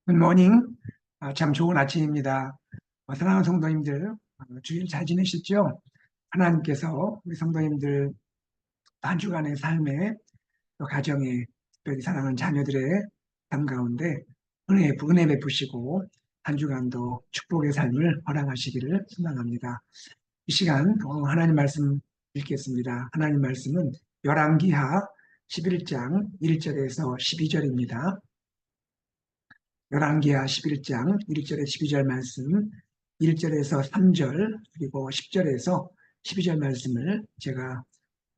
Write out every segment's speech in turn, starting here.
굿모닝. 참 좋은 아침입니다. 사랑하는 성도님들, 주일 잘 지내셨죠? 하나님께서 우리 성도님들 한 주간의 삶에, 또 가정에, 특별히 사랑하는 자녀들의 삶 가운데 은혜 베푸시고 한 주간도 축복의 삶을 허락하시기를 소망합니다. 이 시간 하나님 말씀 읽겠습니다. 하나님 말씀은 열왕기하 11장 1절에서 12절입니다. 열왕기하 11장 1절에 12절 말씀, 1절에서 3절, 그리고 10절에서 12절 말씀을 제가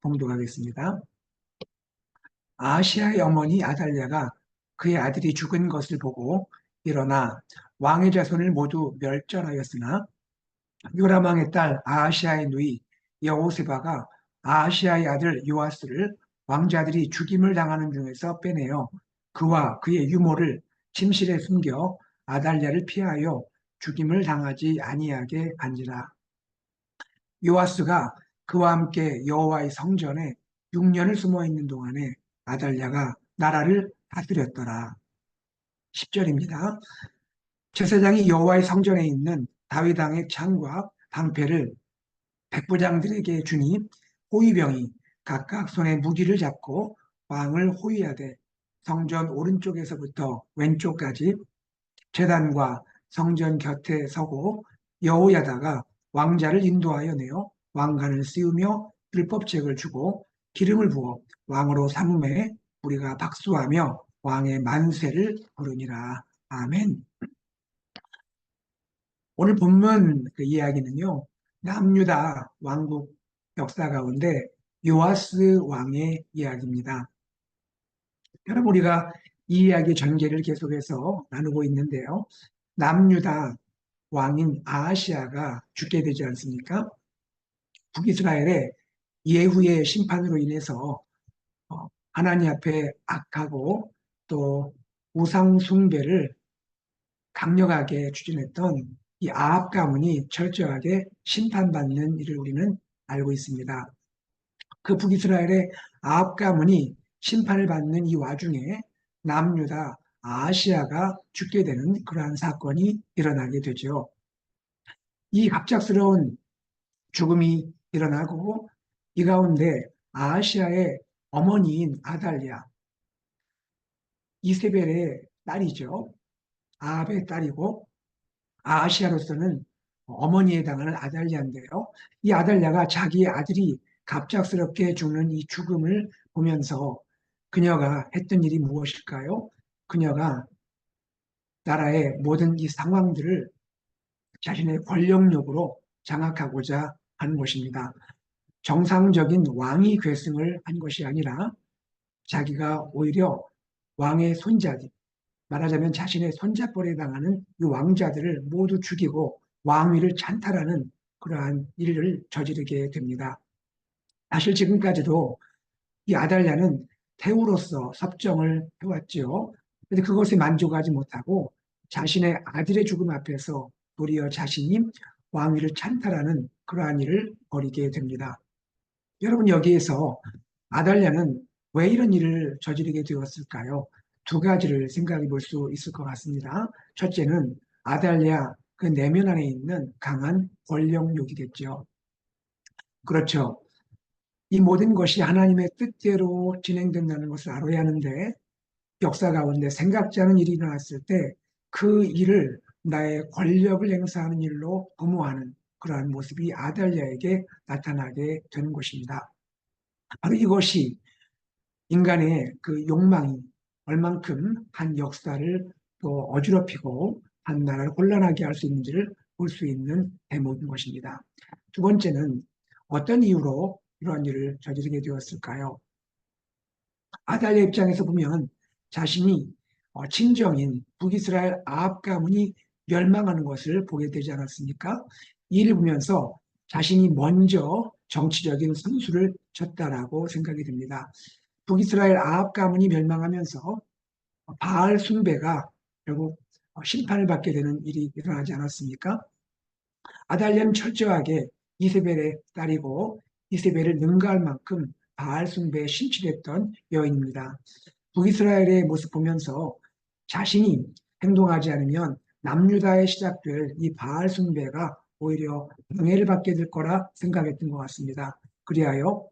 봉독하겠습니다. 아하시아의 어머니 아달랴가 그의 아들이 죽은 것을 보고 일어나 왕의 자손을 모두 멸절하였으나 요람 왕의 딸 아하시아의 누이 여호세바가 아하시아의 아들 요아스를 왕자들이 죽임을 당하는 중에서 빼내어 그와 그의 유모를 침실에 숨겨 아달랴를 피하여 죽임을 당하지 아니하게 한지라. 요아스가 그와 함께 여호와의 성전에 6년을 숨어 있는 동안에 아달랴가 나라를 다스렸더라. 10절입니다. 제사장이 여호와의 성전에 있는 다윗 왕의 창과 방패를 백부장들에게 주니 호위병이 각각 손에 무기를 잡고 왕을 호위하되 성전 오른쪽에서부터 왼쪽까지 제단과 성전 곁에 서고 여호야다가 왕자를 인도하여 내어 왕관을 씌우며 율법책을 주고 기름을 부어 왕으로 삼음에 우리가 박수하며 왕의 만세를 부르니라. 아멘. 오늘 본문 그 이야기는요, 남유다 왕국 역사 가운데 요아스 왕의 이야기입니다. 여러분, 우리가 이 이야기 전개를 계속해서 나누고 있는데요. 남유다 왕인 아하시아가 죽게 되지 않습니까? 북이스라엘의 예후의 심판으로 인해서 하나님 앞에 악하고 또 우상 숭배를 강력하게 추진했던 이 아합 가문이 철저하게 심판받는 일을 우리는 알고 있습니다. 그 북이스라엘의 아합 가문이 심판을 받는 이 와중에 남유다 아하시아가 죽게 되는 그러한 사건이 일어나게 되죠. 이 갑작스러운 죽음이 일어나고 이 가운데 아하시아의 어머니인 아달랴, 이세벨의 딸이죠. 아합의 딸이고 아하시아로서는 어머니에 해당하는 아달랴인데요. 이 아달랴가 자기의 아들이 갑작스럽게 죽는 이 죽음을 보면서 그녀가 했던 일이 무엇일까요? 그녀가 나라의 모든 이 상황들을 자신의 권력력으로 장악하고자 하는 것입니다. 정상적인 왕위 계승을 한 것이 아니라 자기가 오히려 왕의 손자들, 말하자면 자신의 손자뻘에 해당하는 이 왕자들을 모두 죽이고 왕위를 찬탈하는 그러한 일을 저지르게 됩니다. 사실 지금까지도 이 아달랴는 태우로서 섭정을 해왔지요. 그런데 그것에 만족하지 못하고 자신의 아들의 죽음 앞에서 도리어 자신이 왕위를 찬탈하는 그러한 일을 벌이게 됩니다. 여러분, 여기에서 아달랴는 왜 이런 일을 저지르게 되었을까요? 두 가지를 생각해 볼 수 있을 것 같습니다. 첫째는 아달랴 그 내면 안에 있는 강한 권력욕이겠죠. 그렇죠. 이 모든 것이 하나님의 뜻대로 진행된다는 것을 알아야 하는데 역사 가운데 생각지 않은 일이 일어났을 때 그 일을 나의 권력을 행사하는 일로 도모하는 그러한 모습이 아달랴에게 나타나게 되는 것입니다. 바로 이것이 인간의 그 욕망이 얼만큼 한 역사를 또 어지럽히고 한 나라를 혼란하게 할 수 있는지를 볼 수 있는 대목인 것입니다. 두 번째는 어떤 이유로 이러한 일을 저지르게 되었을까요? 아달랴 입장에서 보면 자신이 친정인 북이스라엘 아합 가문이 멸망하는 것을 보게 되지 않았습니까? 이를 보면서 자신이 먼저 정치적인 선수를 쳤다라고 생각이 됩니다. 북이스라엘 아합 가문이 멸망하면서 바알 숭배가 결국 심판을 받게 되는 일이 일어나지 않았습니까? 아달랴는 철저하게 이세벨의 딸이고 이세벨을 능가할 만큼 바알 숭배에 심취했던 여인입니다. 북이스라엘의 모습 보면서 자신이 행동하지 않으면 남유다에 시작될 이 바알 숭배가 오히려 방해를 받게 될 거라 생각했던 것 같습니다. 그리하여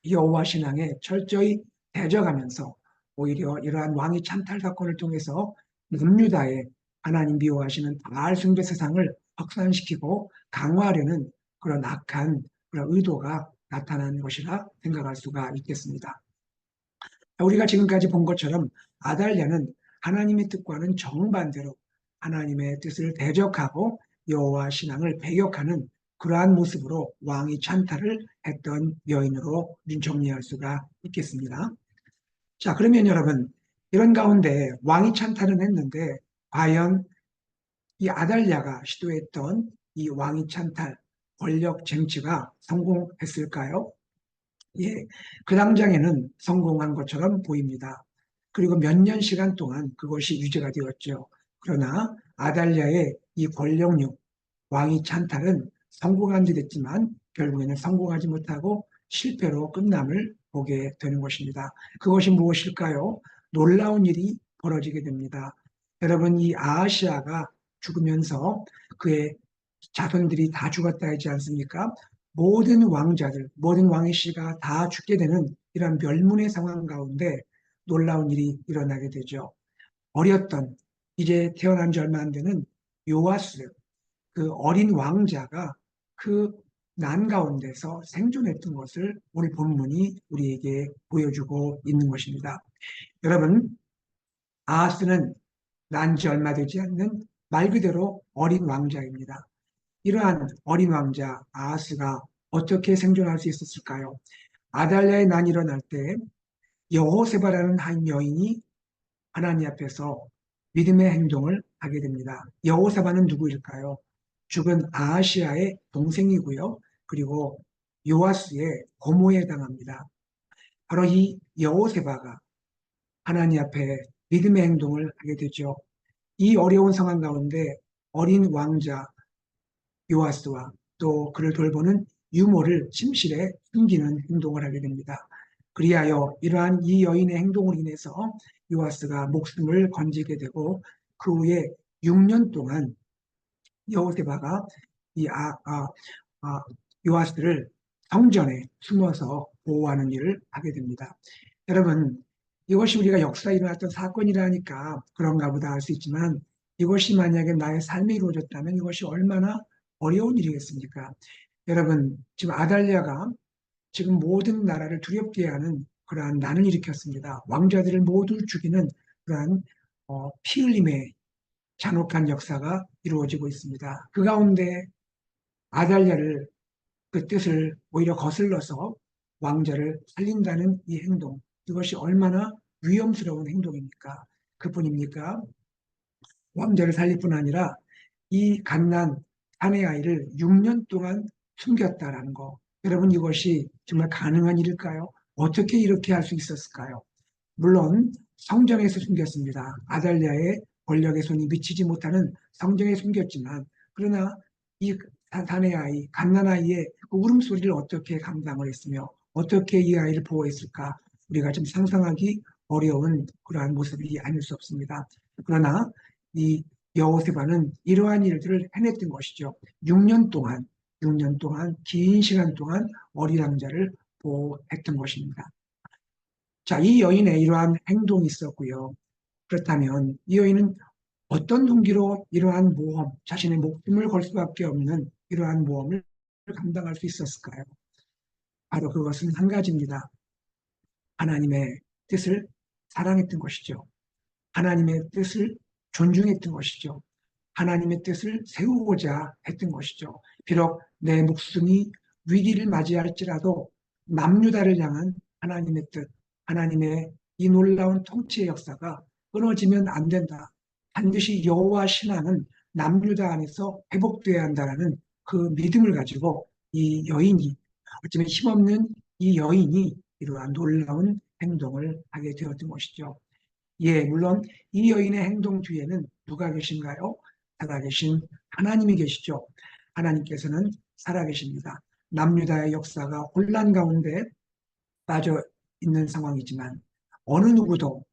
여호와 신앙에 철저히 대적하면서 오히려 이러한 왕위 찬탈 사건을 통해서 남유다에 하나님 미워하시는 바알 숭배 세상을 확산시키고 강화하려는 그런 악한 그런 의도가 나타나는 것이라 생각할 수가 있겠습니다. 우리가 지금까지 본 것처럼 아달랴는 하나님의 뜻과는 정반대로 하나님의 뜻을 대적하고 여호와 신앙을 배격하는 그러한 모습으로 왕위 찬탈을 했던 여인으로 정리할 수가 있겠습니다. 자, 그러면 여러분, 이런 가운데 왕위 찬탈은 했는데 과연 이 아달랴가 시도했던 이 왕위 찬탈 권력 쟁취가 성공했을까요? 예, 그 당장에는 성공한 것처럼 보입니다. 그리고 몇 년 시간 동안 그것이 유지가 되었죠. 그러나 아달랴의 이 권력욕, 왕위 찬탈은 성공한 듯 했지만 결국에는 성공하지 못하고 실패로 끝남을 보게 되는 것입니다. 그것이 무엇일까요? 놀라운 일이 벌어지게 됩니다. 여러분, 이 아하시아가 죽으면서 그의 자손들이 다 죽었다 하지 않습니까? 모든 왕자들, 모든 왕의 씨가 다 죽게 되는 이런 멸문의 상황 가운데 놀라운 일이 일어나게 되죠. 어렸던, 이제 태어난 지 얼마 안 되는 요아스, 그 어린 왕자가 그 난 가운데서 생존했던 것을 오늘 본문이 우리에게 보여주고 있는 것입니다. 여러분, 아하스는 난 지 얼마 되지 않는 말 그대로 어린 왕자입니다. 이러한 어린 왕자 아하스가 어떻게 생존할 수 있었을까요? 아달랴의 난이 일어날 때 여호세바라는 한 여인이 하나님 앞에서 믿음의 행동을 하게 됩니다. 여호세바는 누구일까요? 죽은 아하시아의 동생이고요. 그리고 요아스의 고모에 해당합니다. 바로 이 여호세바가 하나님 앞에 믿음의 행동을 하게 되죠. 이 어려운 상황 가운데 어린 왕자 요아스와 또 그를 돌보는 유모를 침실에 숨기는 행동을 하게 됩니다. 그리하여 이러한 이 여인의 행동으로 인해서 요아스가 목숨을 건지게 되고 그 후에 6년 동안 여호세바가 이 요아스를 성전에 숨어서 보호하는 일을 하게 됩니다. 여러분, 이것이 우리가 역사에 일어났던 사건이라니까 그런가 보다 할 수 있지만 이것이 만약에 나의 삶에 이루어졌다면 이것이 얼마나 어려운 일이겠습니까? 여러분, 지금 아달랴가 지금 모든 나라를 두렵게 하는 그러한 난을 일으켰습니다. 왕자들을 모두 죽이는 그러한 피 흘림의 잔혹한 역사가 이루어지고 있습니다. 그 가운데 아달랴를 그 뜻을 오히려 거슬러서 왕자를 살린다는 이 행동, 이것이 얼마나 위험스러운 행동입니까? 그뿐입니까? 왕자를 살릴 뿐 아니라 이 갓난 사내 아이를 6년 동안 숨겼다라는 거. 여러분, 이것이 정말 가능한 일일까요? 어떻게 이렇게 할 수 있었을까요? 물론 성전에서 숨겼습니다. 아달랴의 권력의 손이 미치지 못하는 성전에 숨겼지만 그러나 이 사내 아이, 갓난 아이의 그 울음소리를 어떻게 감당을 했으며 어떻게 이 아이를 보호했을까? 우리가 좀 상상하기 어려운 그러한 모습이 아닐 수 없습니다. 그러나 이 여호세바는 이러한 일들을 해냈던 것이죠. 6년 동안, 6년 동안 긴 시간 동안 어린 왕자를 보호했던 것입니다. 자, 이 여인의 이러한 행동이 있었고요. 그렇다면 이 여인은 어떤 동기로 이러한 모험, 자신의 목숨을 걸 수밖에 없는 이러한 모험을 감당할 수 있었을까요? 바로 그것은 한 가지입니다. 하나님의 뜻을 사랑했던 것이죠. 하나님의 뜻을 존중했던 것이죠. 하나님의 뜻을 세우고자 했던 것이죠. 비록 내 목숨이 위기를 맞이할지라도 남유다를 향한 하나님의 뜻, 하나님의 이 놀라운 통치의 역사가 끊어지면 안 된다. 반드시 여호와 신앙은 남유다 안에서 회복돼야 한다는 그 믿음을 가지고 이 여인이 어쩌면 힘없는 이 여인이 이러한 놀라운 행동을 하게 되었던 것이죠. 예, 물론 이 여인의 행동 뒤에는 누가 계신가요? 살아계신 하나님이 계시죠. 하나님께서는 살아계십니다. 남유다의 역사가 혼란 가운데 빠져 있는 상황이지만 어느 누구도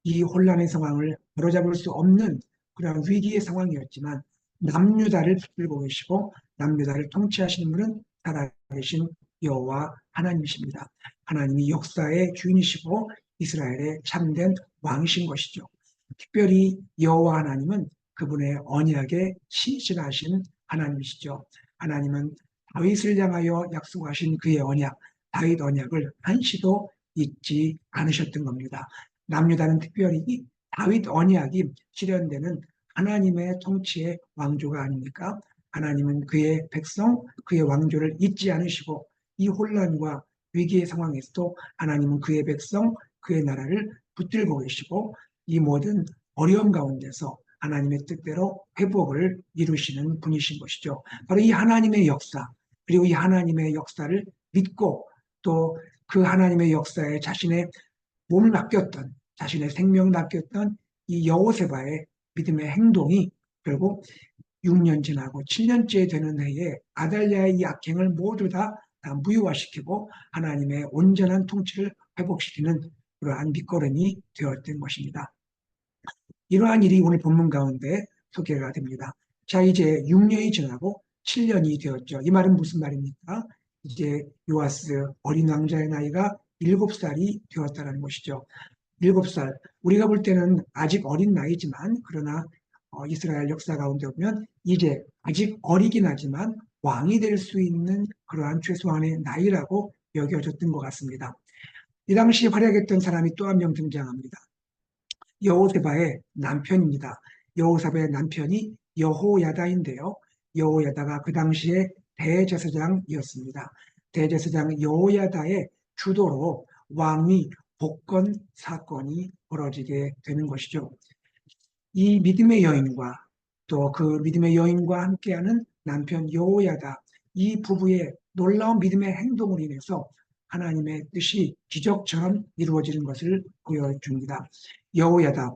이 혼란의 상황을 바로잡을 수 없는 그런 위기의 상황이었지만 남유다를 붙들고 계시고 남유다를 통치하시는 분은 살아계신 여호와 하나님이십니다. 하나님이 역사의 주인이시고 이스라엘의 참된 왕이신 것이죠. 특별히 여호와 하나님은 그분의 언약에 신실하신 하나님이시죠. 하나님은 다윗을 향하여 약속하신 그의 언약, 다윗 언약을 한시도 잊지 않으셨던 겁니다. 남유다는 특별히 다윗 언약이 실현되는 하나님의 통치의 왕조가 아닙니까? 하나님은 그의 백성, 그의 왕조를 잊지 않으시고 이 혼란과 위기의 상황에서도 하나님은 그의 백성, 그의 나라를 붙들고 계시고 이 모든 어려움 가운데서 하나님의 뜻대로 회복을 이루시는 분이신 것이죠. 바로 이 하나님의 역사, 그리고 이 하나님의 역사를 믿고 또 그 하나님의 역사에 자신의 몸을 맡겼던, 자신의 생명을 맡겼던 이 여호세바의 믿음의 행동이 결국 6년 지나고 7년째 되는 해에 아달랴의 이 악행을 모두 다 무효화시키고 하나님의 온전한 통치를 회복시키는 그러한 밑거름이 되었던 것입니다. 이러한 일이 오늘 본문 가운데 소개가 됩니다. 자, 이제 6년이 지나고 7년이 되었죠. 이 말은 무슨 말입니까? 이제 요아스 어린 왕자의 나이가 7살이 되었다는 것이죠. 7살. 우리가 볼 때는 아직 어린 나이지만 그러나 이스라엘 역사 가운데 보면 이제 아직 어리긴 하지만 왕이 될 수 있는 그러한 최소한의 나이라고 여겨졌던 것 같습니다. 이 당시 활약했던 사람이 또 한 명 등장합니다. 여호세바의 남편입니다. 여호세바의 남편이 여호야다인데요. 여호야다가 그 당시에 대제사장이었습니다. 대제사장 여호야다의 주도로 왕위 복권 사건이 벌어지게 되는 것이죠. 이 믿음의 여인과 또 그 믿음의 여인과 함께하는 남편 여호야다 이 부부의 놀라운 믿음의 행동으로 인해서 하나님의 뜻이 기적처럼 이루어지는 것을 보여줍니다. 여호야다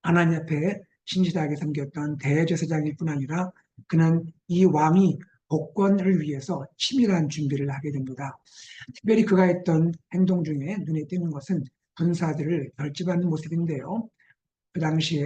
하나님 앞에 신실하게 섬겼던 대제사장일 뿐 아니라 그는 이 왕이 복권을 위해서 치밀한 준비를 하게 됩니다. 특별히 그가 했던 행동 중에 눈에 띄는 것은 군사들을 결집하는 모습인데요. 그 당시에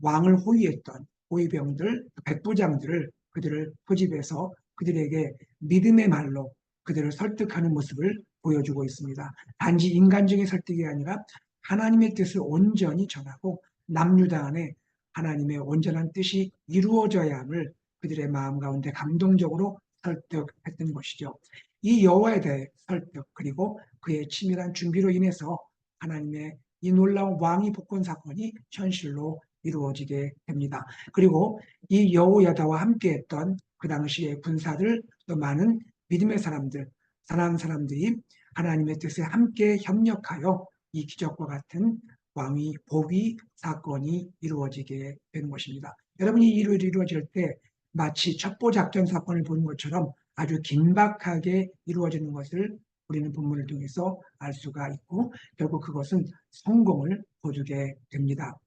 왕을 호위했던 호위병들, 백부장들을 그들을 포집해서 그들에게 믿음의 말로 그들을 설득하는 모습을 보여주고 있습니다. 단지 인간적인 설득이 아니라 하나님의 뜻을 온전히 전하고 남유다 안에 하나님의 온전한 뜻이 이루어져야 함을 그들의 마음 가운데 감동적으로 설득했던 것이죠. 이 여호와에 대해 설득 그리고 그의 치밀한 준비로 인해서 하나님의 이 놀라운 왕위 복권 사건이 현실로 이루어지게 됩니다. 그리고 이 여호야다와 함께했던 그 당시의 군사들 또 많은 믿음의 사람들, 사랑하는 사람들이 하나님의 뜻에 함께 협력하여 이 기적과 같은 왕위 복위 사건이 이루어지게 되는 것입니다. 여러분이 이 일이 이루어질 때 마치 첩보작전 사건을 보는 것처럼 아주 긴박하게 이루어지는 것을 우리는 본문을 통해서 알 수가 있고 결국 그것은 성공을 거두게 됩니다.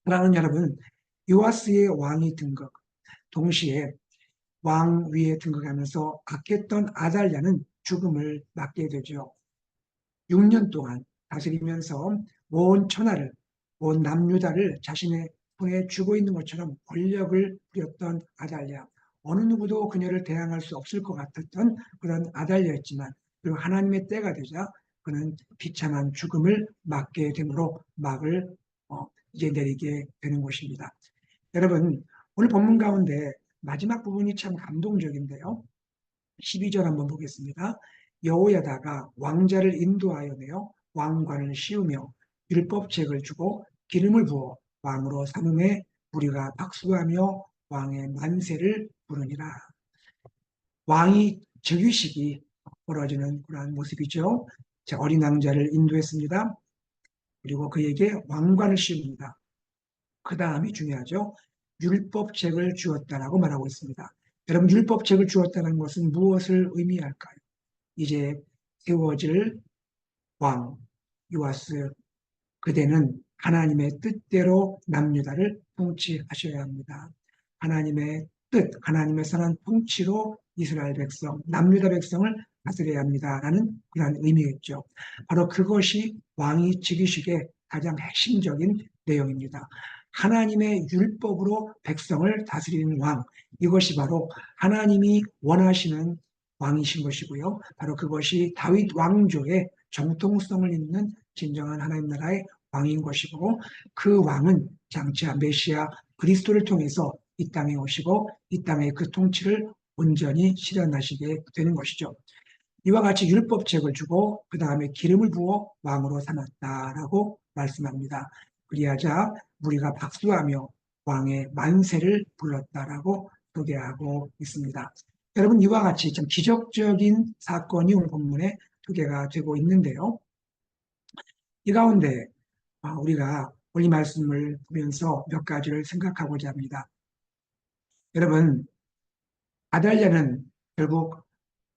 사랑하는 여러분, 요아스의 왕위 등극, 동시에 왕 위에 등극하면서 악했던 아달랴는 죽음을 맞게 되죠. 6년 동안 다스리면서 온 천하를, 온 남유다를 자신의 손에 쥐고 있는 것처럼 권력을 부렸던 아달랴. 어느 누구도 그녀를 대항할 수 없을 것 같았던 그런 아달랴였지만 그리고 하나님의 때가 되자 그는 비참한 죽음을 맞게 되므로 막을 이제 내리게 되는 것입니다. 여러분, 오늘 본문 가운데 마지막 부분이 참 감동적인데요. 12절 한번 보겠습니다. 여호야다가 왕자를 인도하여 내어 왕관을 씌우며 율법책을 주고 기름을 부어 왕으로 삼음에 우리가 박수하며 왕의 만세를 부르니라. 왕이 즉위식이 벌어지는 그러한 모습이죠. 어린 왕자를 인도했습니다. 그리고 그에게 왕관을 씌웁니다. 그 다음이 중요하죠. 율법책을 주었다라고 말하고 있습니다. 여러분, 율법책을 주었다는 것은 무엇을 의미할까요? 이제 세워질 왕, 요아스, 그대는 하나님의 뜻대로 남유다를 통치하셔야 합니다. 하나님의 뜻, 하나님의 선한 통치로 이스라엘 백성, 남유다 백성을 다스려야 합니다라는 그런 의미겠죠. 바로 그것이 왕이 즉위식의 가장 핵심적인 내용입니다. 하나님의 율법으로 백성을 다스리는 왕, 이것이 바로 하나님이 원하시는 왕이신 것이고요. 바로 그것이 다윗 왕조의 정통성을 잇는 진정한 하나님 나라의 왕인 것이고, 그 왕은 장차 메시아 그리스도를 통해서 이 땅에 오시고 이 땅의 그 통치를 온전히 실현하시게 되는 것이죠. 이와 같이 율법책을 주고 그 다음에 기름을 부어 왕으로 삼았다라고 말씀합니다. 그리하자 우리가 박수하며 왕의 만세를 불렀다라고 소개하고 있습니다. 여러분, 이와 같이 좀 기적적인 사건이 오늘 본문에 소개가 되고 있는데요. 이 가운데 우리가 오늘 이 말씀을 보면서 몇 가지를 생각하고자 합니다. 여러분, 아달랴는 결국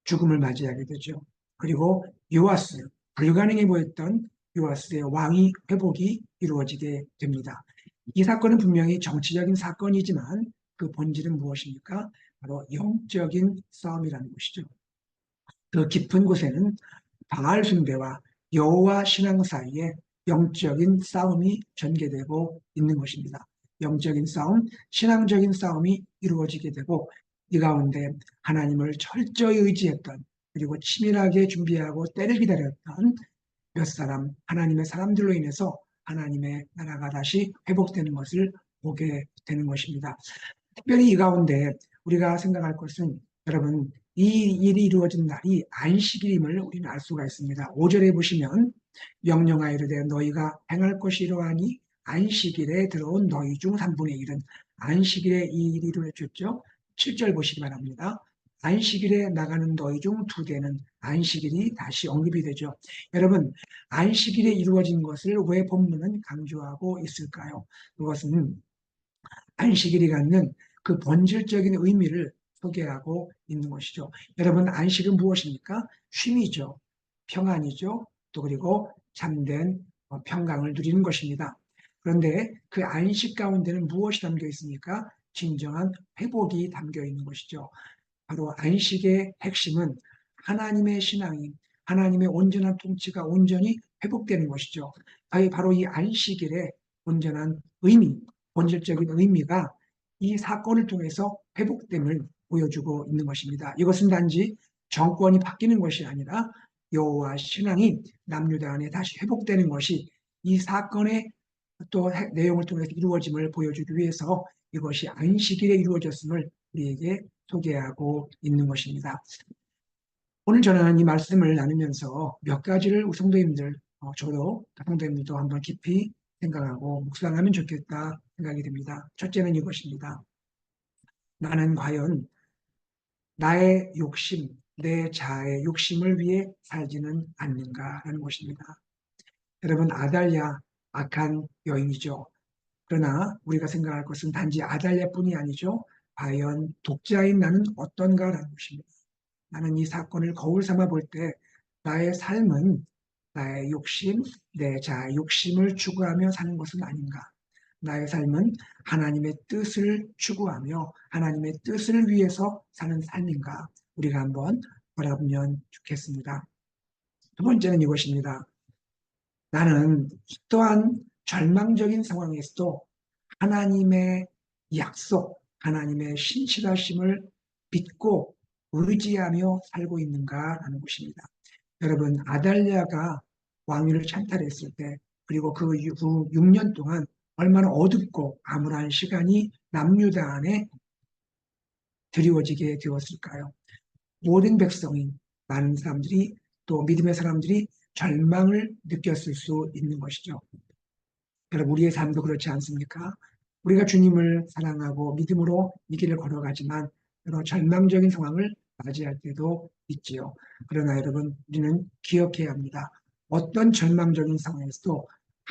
죽음을 맞이하게 되죠. 그리고 요아스, 불가능해 보였던 요아스의 왕위 회복이 이루어지게 됩니다. 이 사건은 분명히 정치적인 사건이지만 그 본질은 무엇입니까? 바로 영적인 싸움이라는 것이죠. 그 깊은 곳에는 바알 숭배와 여호와 신앙 사이에 영적인 싸움이 전개되고 있는 것입니다. 영적인 싸움, 신앙적인 싸움이 이루어지게 되고, 이 가운데 하나님을 철저히 의지했던, 그리고 치밀하게 준비하고 때를 기다렸던 몇 사람, 하나님의 사람들로 인해서 하나님의 나라가 다시 회복되는 것을 보게 되는 것입니다. 특별히 이 가운데 우리가 생각할 것은, 여러분, 이 일이 이루어진 날이 안식일임을 우리는 알 수가 있습니다. 5절에 보시면 명령하여 이르되 너희가 행할 것이 이러하니 안식일에 들어온 너희 중 3분의 1은 안식일에 이 일이 이루어졌죠. 7절 보시기 바랍니다. 안식일에 나가는 너희 중 2대는 안식일이 다시 언급이 되죠. 여러분, 안식일에 이루어진 것을 왜 본문은 강조하고 있을까요? 그것은 안식일이 갖는 그 본질적인 의미를 소개하고 있는 것이죠. 여러분, 안식은 무엇입니까? 쉼이죠. 평안이죠. 또 그리고 참된 평강을 누리는 것입니다. 그런데 그 안식 가운데는 무엇이 담겨 있습니까? 진정한 회복이 담겨 있는 것이죠. 바로 안식의 핵심은 하나님의 신앙이, 하나님의 온전한 통치가 온전히 회복되는 것이죠. 바로 이 안식일의 온전한 의미, 본질적인 의미가 이 사건을 통해서 회복됨을 보여주고 있는 것입니다. 이것은 단지 정권이 바뀌는 것이 아니라 여호와 신앙이 남유다 안에 다시 회복되는 것이 이 사건의 또 내용을 통해서 이루어짐을 보여주기 위해서 이것이 안식일에 이루어졌음을 우리에게 소개하고 있는 것입니다. 오늘 저는 이 말씀을 나누면서 몇 가지를 우리 성도님들, 저도 성도님들도 한번 깊이 생각하고 묵상하면 좋겠다 생각이 듭니다. 첫째는 이것입니다. 나는 과연 나의 욕심, 내 자아의 욕심을 위해 살지는 않는가라는 것입니다. 여러분, 아달랴 악한 여인이죠. 그러나 우리가 생각할 것은 단지 아달랴뿐이 아니죠. 과연 독자인 나는 어떤가라는 것입니다. 나는 이 사건을 거울 삼아 볼 때 나의 삶은 나의 욕심, 내 자아의 욕심을 추구하며 사는 것은 아닌가. 나의 삶은 하나님의 뜻을 추구하며 하나님의 뜻을 위해서 사는 삶인가. 우리가 한번 바라보면 좋겠습니다. 두 번째는 이것입니다. 나는 또한 절망적인 상황에서도 하나님의 약속, 하나님의 신실하심을 믿고 의지하며 살고 있는가라는 것입니다. 여러분, 아달랴가 왕위를 찬탈했을 때, 그리고 그 이후 6년 동안 얼마나 어둡고 암울한 시간이 남유다 안에 드리워지게 되었을까요? 모든 백성이, 많은 사람들이, 또 믿음의 사람들이 절망을 느꼈을 수 있는 것이죠. 여러분, 우리의 삶도 그렇지 않습니까? 우리가 주님을 사랑하고 믿음으로 이 길을 걸어가지만 여러 절망적인 상황을 맞이할 때도 있지요. 그러나 여러분, 우리는 기억해야 합니다. 어떤 절망적인 상황에서도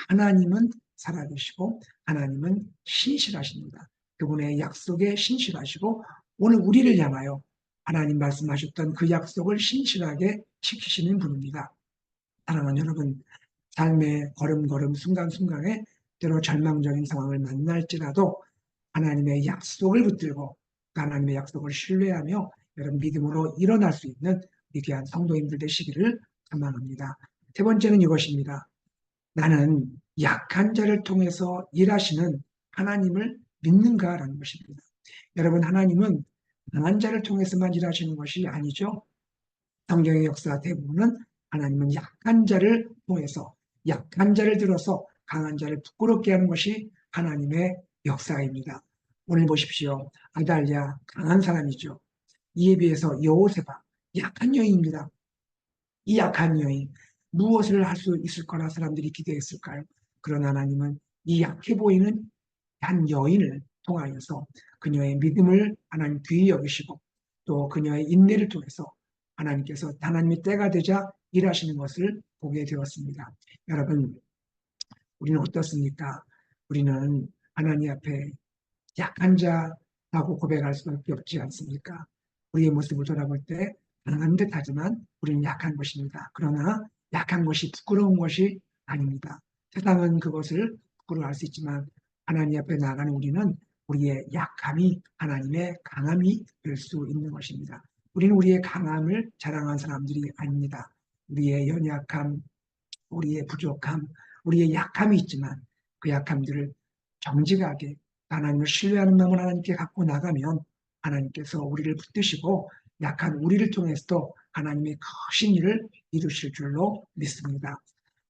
하나님은 살아계시고 하나님은 신실하십니다. 그분의 약속에 신실하시고 오늘 우리를 향하여 하나님 말씀하셨던 그 약속을 신실하게 지키시는 분입니다. 사랑하는 여러분, 삶의 걸음걸음 순간순간에 때로 절망적인 상황을 만날지라도 하나님의 약속을 붙들고 하나님의 약속을 신뢰하며 여러분 믿음으로 일어날 수 있는 위대한 성도님들 되시기를 소망합니다. 세 번째는 이것입니다. 나는 약한 자를 통해서 일하시는 하나님을 믿는가라는 것입니다. 여러분, 하나님은 강한 자를 통해서만 일하시는 것이 아니죠. 성경의 역사 대부분은 하나님은 약한 자를 통해서, 약한 자를 들어서 강한 자를 부끄럽게 하는 것이 하나님의 역사입니다. 오늘 보십시오. 아달랴 강한 사람이죠. 이에 비해서 여호세바 약한 여인입니다. 이 약한 여인 무엇을 할 수 있을 거라 사람들이 기대했을까요? 그러나 하나님은 이 약해 보이는 한 여인을 통하여서 그녀의 믿음을 하나님 귀히 여기시고 또 그녀의 인내를 통해서 하나님께서 하나님의 때가 되자 일하시는 것을 보게 되었습니다. 여러분, 우리는 어떻습니까? 우리는 하나님 앞에 약한 자라고 고백할 수밖에 없지 않습니까? 우리의 모습을 돌아볼 때 강한 듯하지만 우리는 약한 것입니다. 그러나 약한 것이 부끄러운 것이 아닙니다. 세상은 그것을 부끄러워할 수 있지만 하나님 앞에 나아가는 우리는 우리의 약함이 하나님의 강함이 될 수 있는 것입니다. 우리는 우리의 강함을 자랑한 사람들이 아닙니다. 우리의 연약함, 우리의 부족함, 우리의 약함이 있지만 그 약함들을 정직하게 하나님을 신뢰하는 마음을 하나님께 갖고 나가면 하나님께서 우리를 붙드시고 약한 우리를 통해서도 하나님의 크신 일을 이루실 줄로 믿습니다.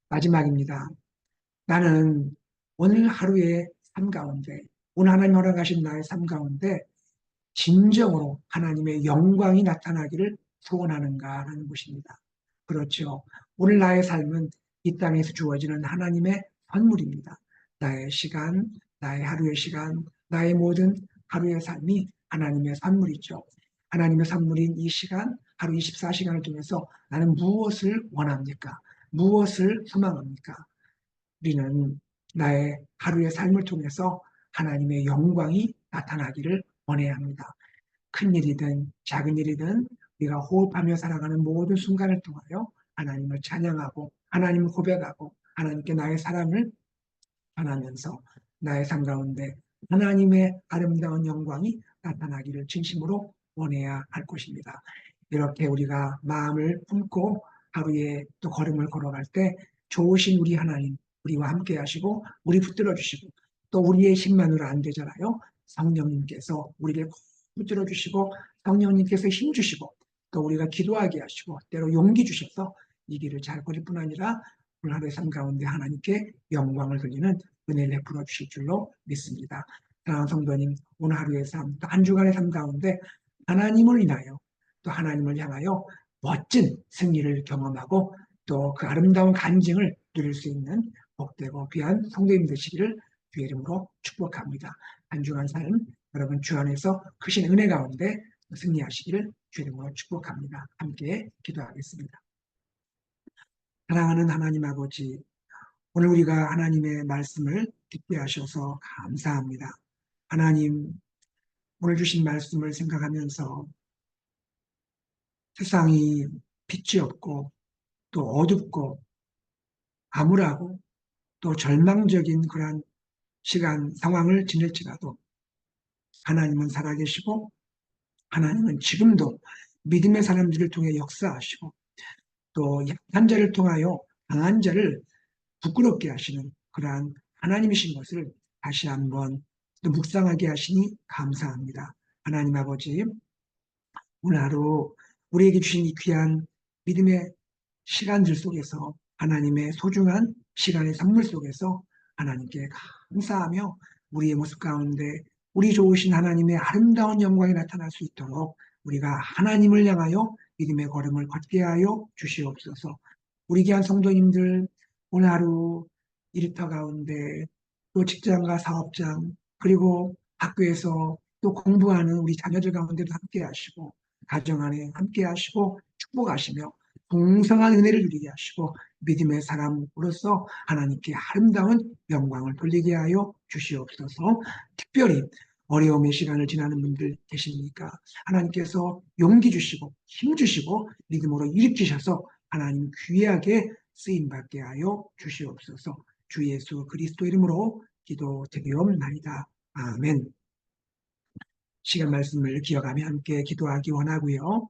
마지막입니다. 나는 오늘 하루의 삶 가운데, 오늘 하나님 허락하신 나의 삶 가운데 진정으로 하나님의 영광이 나타나기를 소원하는가라는 것입니다. 그렇죠. 오늘 나의 삶은 이 땅에서 주어지는 하나님의 선물입니다. 나의 시간, 나의 하루의 시간, 나의 모든 하루의 삶이 하나님의 선물이죠. 하나님의 선물인 이 시간, 하루 24시간을 통해서 나는 무엇을 원합니까? 무엇을 소망합니까? 우리는 나의 하루의 삶을 통해서 하나님의 영광이 나타나기를 원해야 합니다. 큰 일이든 작은 일이든 우리가 호흡하며 살아가는 모든 순간을 통하여 하나님을 찬양하고 하나님을 고백하고 하나님께 나의 사랑을 전하면서 나의 삶 가운데 하나님의 아름다운 영광이 나타나기를 진심으로 원해야 할 것입니다. 이렇게 우리가 마음을 품고 하루에 또 걸음을 걸어갈 때 좋으신 우리 하나님, 우리와 함께 하시고 우리 붙들어 주시고 또 우리의 힘만으로 안 되잖아요. 성령님께서 우리를 붙들어 주시고 성령님께서 힘 주시고 또 우리가 기도하게 하시고 때로 용기 주셔서 이 길을 잘 걸을 뿐 아니라 오늘 하루의 삶 가운데 하나님께 영광을 돌리는 은혜를 베풀어 주실 줄로 믿습니다. 사랑하는 성도님, 오늘 하루의 삶, 또 한 주간의 삶 가운데 하나님을 인하여 또 하나님을 향하여 멋진 승리를 경험하고 또 그 아름다운 간증을 누릴 수 있는 복되고 귀한 성도님 되시기를 주의 이름으로 축복합니다. 한 주간 삶 여러분 주 안에서 크신 은혜 가운데 승리하시기를 주의 이름으로 축복합니다. 함께 기도하겠습니다. 사랑하는 하나님 아버지, 오늘 우리가 하나님의 말씀을 듣게 하셔서 감사합니다. 하나님, 오늘 주신 말씀을 생각하면서 세상이 빛이 없고 또 어둡고 암울하고 또 절망적인 그러한 시간, 상황을 지낼지라도 하나님은 살아계시고 하나님은 지금도 믿음의 사람들을 통해 역사하시고 또 약한 자를 통하여 강한 자를 부끄럽게 하시는 그러한 하나님이신 것을 다시 한번 또 묵상하게 하시니 감사합니다. 하나님 아버지, 오늘 하루 우리에게 주신 이 귀한 믿음의 시간들 속에서 하나님의 소중한 시간의 선물 속에서 하나님께 감사하며 우리의 모습 가운데 우리 좋으신 하나님의 아름다운 영광이 나타날 수 있도록 우리가 하나님을 향하여 믿음의 걸음을 걷게 하여 주시옵소서. 우리 귀한 성도님들 오늘 하루 일터 가운데 또 직장과 사업장 그리고 학교에서 또 공부하는 우리 자녀들 가운데도 함께 하시고 가정 안에 함께 하시고 축복하시며 풍성한 은혜를 누리게 하시고 믿음의 사람으로서 하나님께 아름다운 영광을 돌리게 하여 주시옵소서. 특별히 어려움의 시간을 지나는 분들 계십니까? 하나님께서 용기 주시고 힘 주시고 믿음으로 일으키셔서 하나님 귀하게 쓰임받게 하여 주시옵소서. 주 예수 그리스도 이름으로 기도드리옵나이다. 아멘. 시간 말씀을 기억하며 함께 기도하기 원하고요.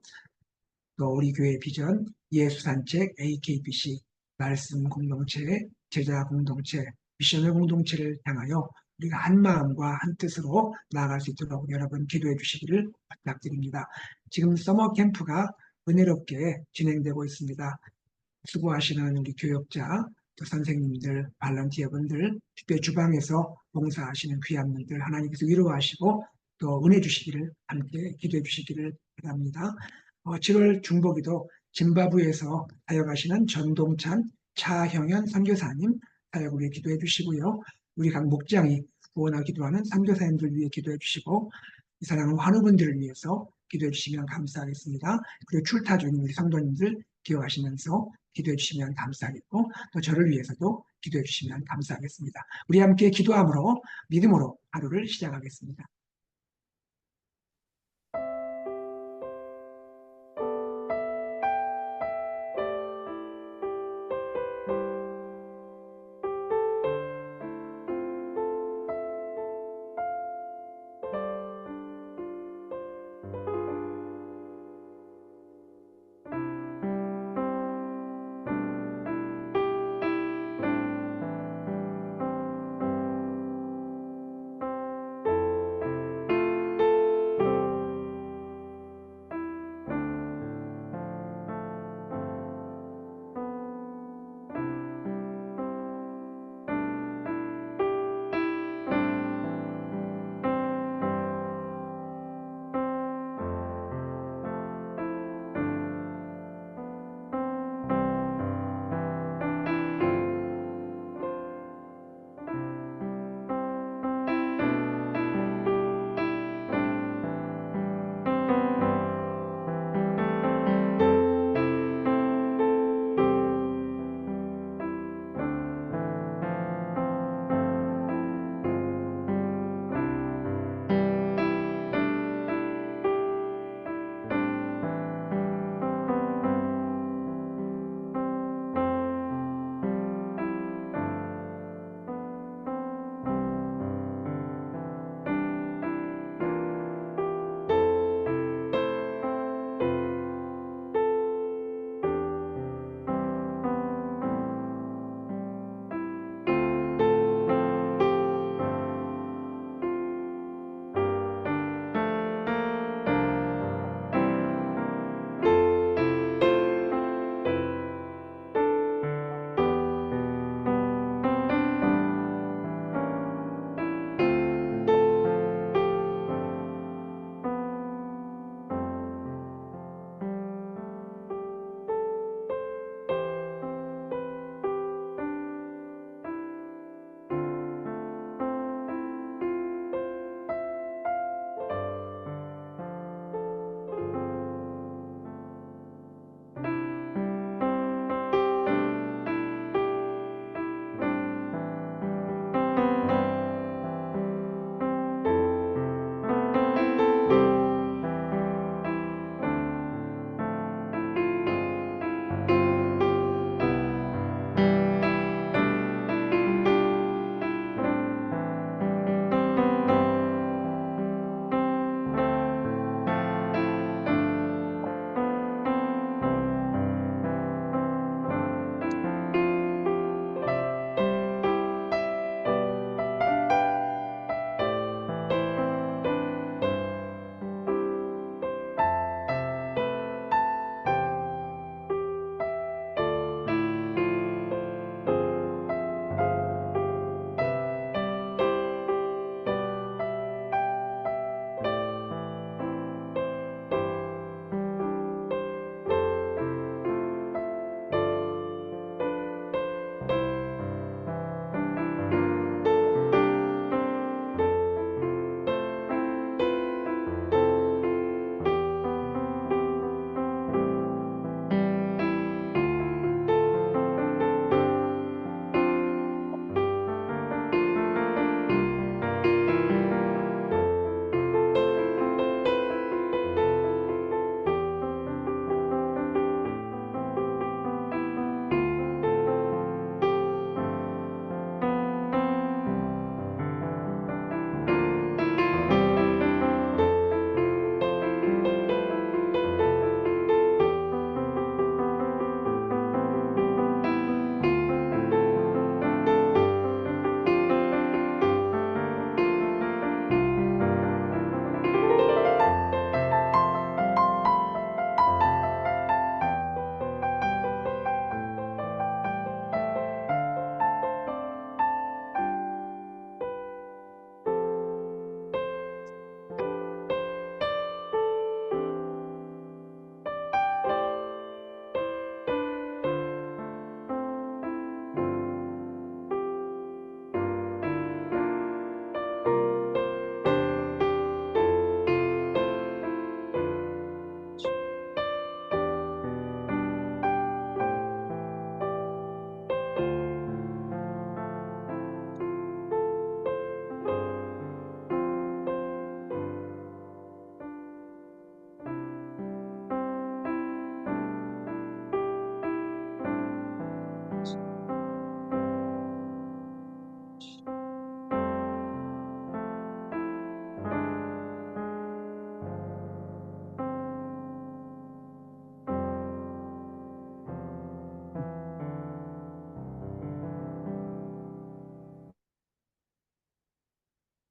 또 우리 교회 비전 예수산책 AKBC 말씀 공동체 제자 공동체, 미션의 공동체를 향하여 우리가 한 마음과 한 뜻으로 나아갈 수 있도록 여러분 기도해 주시기를 부탁드립니다. 지금 서머 캠프가 은혜롭게 진행되고 있습니다. 수고하시는 우리 교역자, 또 선생님들, 발런티어분들, 특별 주방에서 봉사하시는 귀한 분들 하나님께서 위로하시고 또 은혜 주시기를 함께 기도해 주시기를 바랍니다. 7월 중보기도 짐바브웨에서 사역하시는 전동찬 차형현 선교사님 사역을 위해 기도해 주시고요. 우리 각 목장이 후원하 기도하는 선교사님들 위해 기도해 주시고 이 사랑하는 환우분들을 위해서 기도해 주시면 감사하겠습니다. 그리고 출타 중인 우리 성도님들 기억하시면서 기도해 주시면 감사하겠고 또 저를 위해서도 기도해 주시면 감사하겠습니다. 우리 함께 기도함으로 믿음으로 하루를 시작하겠습니다.